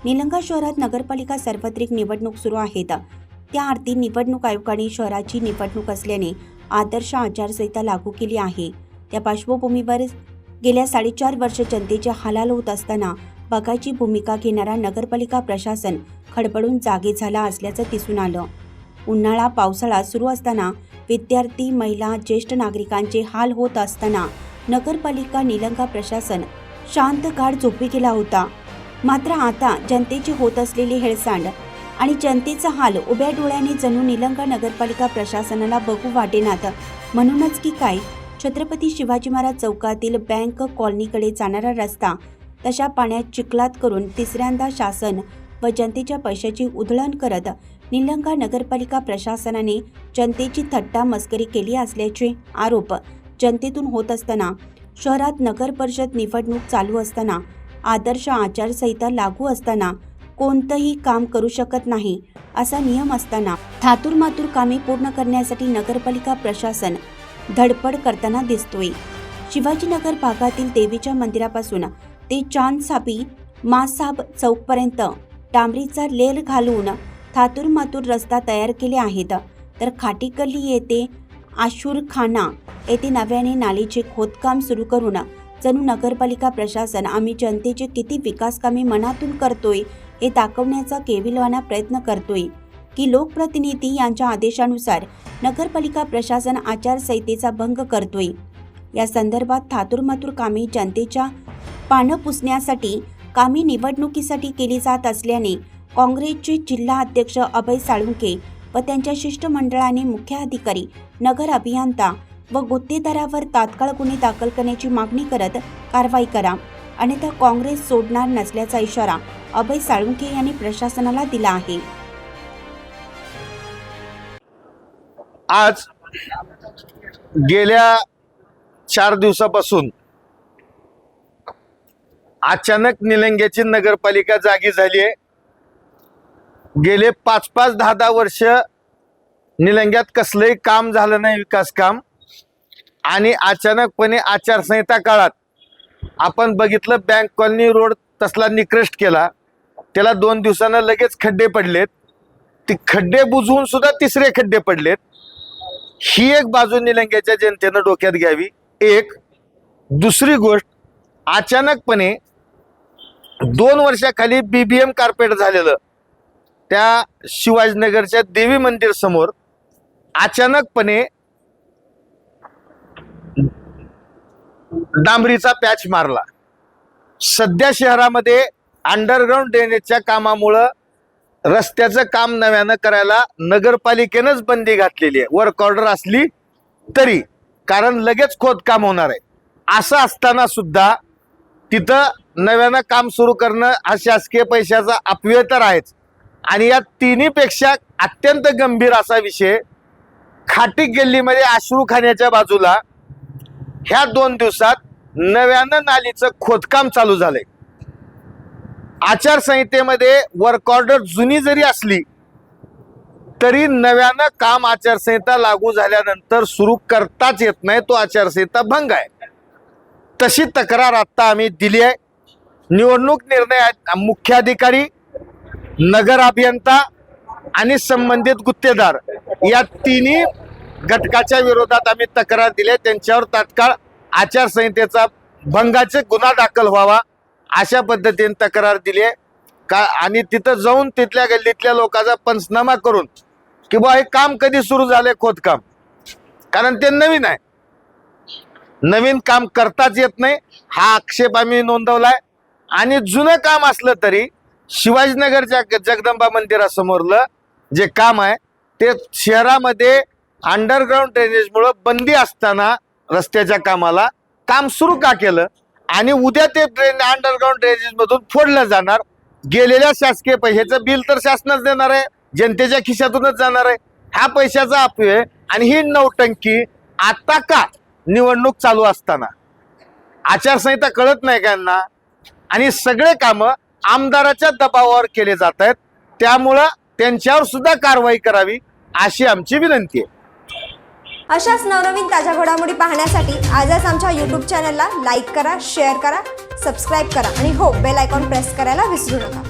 निलंगा शहरात नगरपालिका सार्वत्रिक निवडणूक सुरू आहेत। त्याआधी निवडणूक आयोगाने शहराची निवडणूक असल्याने आदर्श आचारसंहिता लागू केली आहे। त्या पार्श्वभूमीवर गेल्या 4.5 वर्ष जनतेचे हालाल होत असताना बघायची भूमिका घेणारा नगरपालिका प्रशासन खडबडून जागे झाला असल्याचं दिसून आलं। उन्हाळा पावसाळा सुरू असताना विद्यार्थी, महिला, ज्येष्ठ नागरिकांचे हाल होत असताना नगरपालिका निलंगा प्रशासन शांत गाढ झोपी गेला होता। मात्र आता जनतेची होत असलेली हेळसांड आणि जनतेचा हाल उभ्या डोळ्याने जणू निलंगा नगरपालिका प्रशासनाला बघू वाटेनात। म्हणूनच की काय, छत्रपती शिवाजी महाराज चौकातील बँक कॉलनीकडे जाणारा रस्ता तशा पाण्यात चिखलात करून तिसऱ्यांदा शासन व जनतेच्या पैशाची उधळण करत निलंगा नगरपालिका प्रशासनाने जनतेची थट्टा मस्करी केली असल्याचे आरोप जनतेतून होत असताना शहरात नगर परिषद निवडणूक चालू असताना आदर्श आचारसंहिता लागू असताना कोणतंही काम करू शकत नाही असा नियम असताना थातूरमातूर कामे पूर्ण करण्यासाठी नगरपालिका प्रशासन धडपड करताना दिसतोय। शिवाजीनगर भागातील देवीच्या मंदिरापासून ते चांदसाबी मासाब चौकपर्यंत डांबरीचा लेर घालून थातूरमातूर रस्ता तयार केले आहेत। तर खाटीगल्ली येथे आशुरखाना येथे नव्याने नालीचे खोदकाम सुरू करून जणू नगरपालिका प्रशासन आम्ही जनतेचे किती विकास कामे मनातून करतोय हे दाखवण्याचा केविलवाना प्रयत्न करतोय की लोकप्रतिनिधी यांच्या आदेशानुसार नगरपालिका प्रशासन आचारसंहितेचा भंग करतोय। या संदर्भात थातूरमातूर कामे जनतेच्या पानं पुसण्यासाठी कामे निवडणुकीसाठी केली जात असल्याने काँग्रेसचे जिल्हा अध्यक्ष अभय साळुंखे व त्यांच्या शिष्टमंडळाने मुख्य अधिकारी, नगर अभियंता व गुत्तेदारावर तात्काळ गुन्हे दाखल करण्याची मागणी करत कारवाई करा, अन्यथा काँग्रेस सोडणार नसल्याचा इशारा अभय साळुंखे यांनी प्रशासनाला दिला आहे। आज गेल्या 4 दिवसापासून अचानक निलंग्याची नगरपालिका जागी झाली आहे। गेले 5-5, 10-10 वर्ष निलंग्यात कसलंही काम झालं नाही, विकास काम, आणि अचानकपणे आचारसंहिता काळात आपण बघितलं बँक कॉलनी रोड तसला निकृष्ट केला, त्याला 2 दिवसांना लगेच खड्डे पडलेत, ती खड्डे बुजवून सुद्धा तिसरे खड्डे पडलेत। ही एक बाजू निलंग्याच्या जनतेनं डोक्यात घ्यावी। एक दुसरी गोष्ट, अचानकपणे 2 वर्षाखाली BBM कार्पेट झालेलं त्या शिवाजीनगरच्या देवी मंदिर समोर अचानकपणे डांबरीचा पॅच मारला। सध्या शहरामध्ये अंडरग्राउंड ड्रेनेजच्या कामामुळं रस्त्याचं काम नव्यानं करायला नगरपालिकेनंच बंदी घातलेली आहे, वर्क ऑर्डर असली तरी, कारण लगेच खोदकाम होणार आहे। असं असताना सुद्धा तिथं नव्यानं काम सुरू करणं हा शासकीय पैशाचा अपव्यय तर आहेच, आणि या तिन्हीपेक्षा अत्यंत गंभीर असा विषय, खाटी गल्लीमध्ये आश्रूखान्याच्या बाजूला ह्या 2 दिवसात नव्यानं नालीचं खोदकाम चालू झालंय। आचारसंहितेमध्ये वर्क ऑर्डर जुनी जरी असली तरी नव्यानं काम आचारसंहिता लागू झाल्यानंतर सुरू करताच येत नाही, तो आचारसंहिता भंग आहे। तशी तक्रार आता आम्ही दिली आहे। निवडणूक निर्णय मुख्याधिकारी, नगर अभियंता आणि संबंधित गुत्तेदार या तिन्ही घटकाच्या विरोधात आम्ही तक्रार दिली, त्यांच्यावर तात्काळ आचारसंहितेचा भंगाचे गुन्हा दाखल व्हावा अशा पद्धतीने तक्रार दिली आहे का, आणि तिथं जाऊन तिथल्या गल्लीतल्या लोकांचा पंचनामा करून की बा हे काम कधी सुरू झाले खोदकाम, कारण ते नवीन आहे, नवीन काम करताच येत नाही हा आक्षेप आम्ही नोंदवलाय। आणि जुनं काम असलं तरी शिवाजीनगरच्या जगदंबा मंदिरासमोरलं जे काम आहे ते शहरामध्ये अंडरग्राउंड ड्रेनेजमुळे बंदी असताना रस्त्याच्या कामाला काम सुरू का केलं, आणि उद्या ते अंडरग्राउंड ड्रेनेज मधून फोडलं जाणार। गेलेल्या शासकीय पैशाचं बिल तर शासनच देणार आहे, जनतेच्या खिशातूनच जाणार आहे। ह्या पैशाचा अपव्यय आणि ही नौटंकी आता का निवडणूक चालू असताना, आचारसंहिता कळत नाही का यांना, आणि सगळे कामं आमदाराच्या दबावावर केले जात आहेत, त्यामुळं त्यांच्यावर सुद्धा कारवाई करावी अशी आमची विनंती आहे। अशाच नवनवीन ताज्या घडामोडी पाहण्यासाठी आजच आमच्या YouTube चॅनलला लाईक करा, शेअर करा, सबस्क्राईब करा आणि हो, बेल आयकॉन प्रेस करायला विसरू नका।